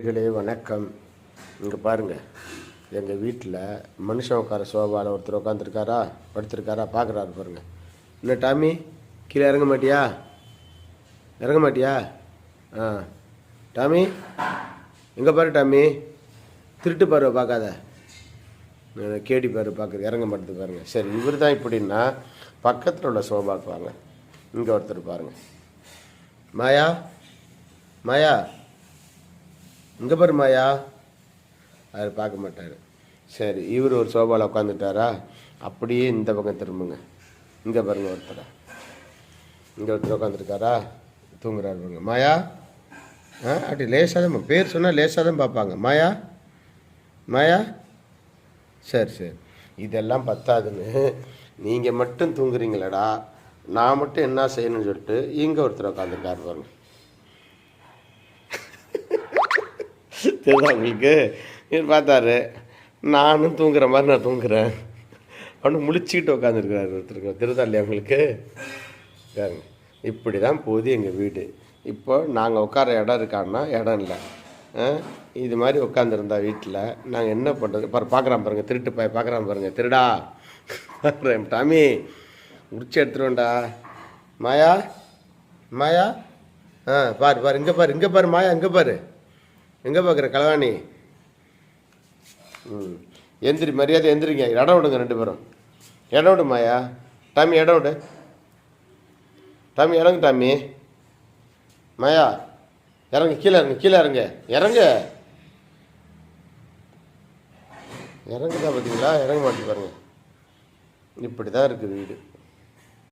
களே வணக்கம். இங்கே பாருங்கள், எங்கள் வீட்டில் மனுஷன் உட்கார சோபாவில் ஒருத்தர் உட்காந்துருக்காரா, படுத்திருக்காரா, பார்க்குறாரு பாருங்கள். என்ன டாமி, கீழே இறங்க மாட்டியா? இறங்க மாட்டியா? ஆ டாமி, எங்கே பாரு டாமி, திருட்டு பாரு பார்க்காத, கேடி பாரு பார்க்குறது, இறங்க மாட்டேது பாருங்கள். சரி, இவர் தான் இப்படின்னா பக்கத்தில் உள்ள சோபாவுக்கு வாங்க. இங்கே ஒருத்தர் பாருங்கள். மாயா, மாயா, இங்கே பாரு மாயா. அவர் பார்க்க மாட்டார். சரி, இவர் ஒரு சோபாவில் உட்காந்துட்டாரா, அப்படியே இந்த பக்கம் திரும்புங்க. இங்கே பாருங்க, ஒருத்தர் இங்கே ஒருத்தர் உட்காந்துருக்காரா, தூங்குறாரு பாருங்க. மாயா, அப்படி லேசாக தான் பேர் சொன்னால் லேசாக தான் பார்ப்பாங்க. மாயா, மாயா. சரி சரி, இதெல்லாம் பத்தாதுன்னு நீங்கள் மட்டும் தூங்குறீங்களடா, நான் மட்டும் என்ன செய்யணும்னு சொல்லிட்டு இங்கே ஒருத்தர் உட்காந்துருக்காரு பாருங்க. தெரியுதா உங்களுக்கு? பார்த்தாரு, நானும் தூங்குற மாதிரி நான் தூங்குறேன் அவனு முழிச்சிக்கிட்டு உட்காந்துருக்கிறாரு ஒருத்தருக்கு. தெரியுதா இல்லையா உங்களுக்கு? இப்படி தான் போகுது எங்கள் வீடு. இப்போ நாங்கள் உட்கார இடம் இருக்கான்னா இடம் இல்லை. இது மாதிரி உட்காந்துருந்தா வீட்டில் நாங்கள் என்ன பண்ணுறது? பார்க்குறான் பாருங்கள், திருட்டு பார்க்குறான் பாருங்கள். திருடா பார்க்குறேன். டாமி, முடிச்சு எடுத்துருவேன்டா. மாயா, மாயா, பாரு பாரு, இங்கே பாரு, இங்கே பாரு மாயா, இங்கே பாரு, எங்கே பார்க்குற கலவாணி. எந்திரி, மரியாதை எந்திரிங்க, இடம் விடுங்க ரெண்டு பேரும். இடம் விடு மாயா. டாமி இடம் விடு. டாமி இறங்கு. டாமி, மாயா இறங்கு, கீழே இறங்கு, கீழே இறங்க, இறங்க, இறங்குதா பார்த்தீங்களா? இறங்க மாட்டேங்க பாருங்க. இப்படி தான் இருக்குது வீடு.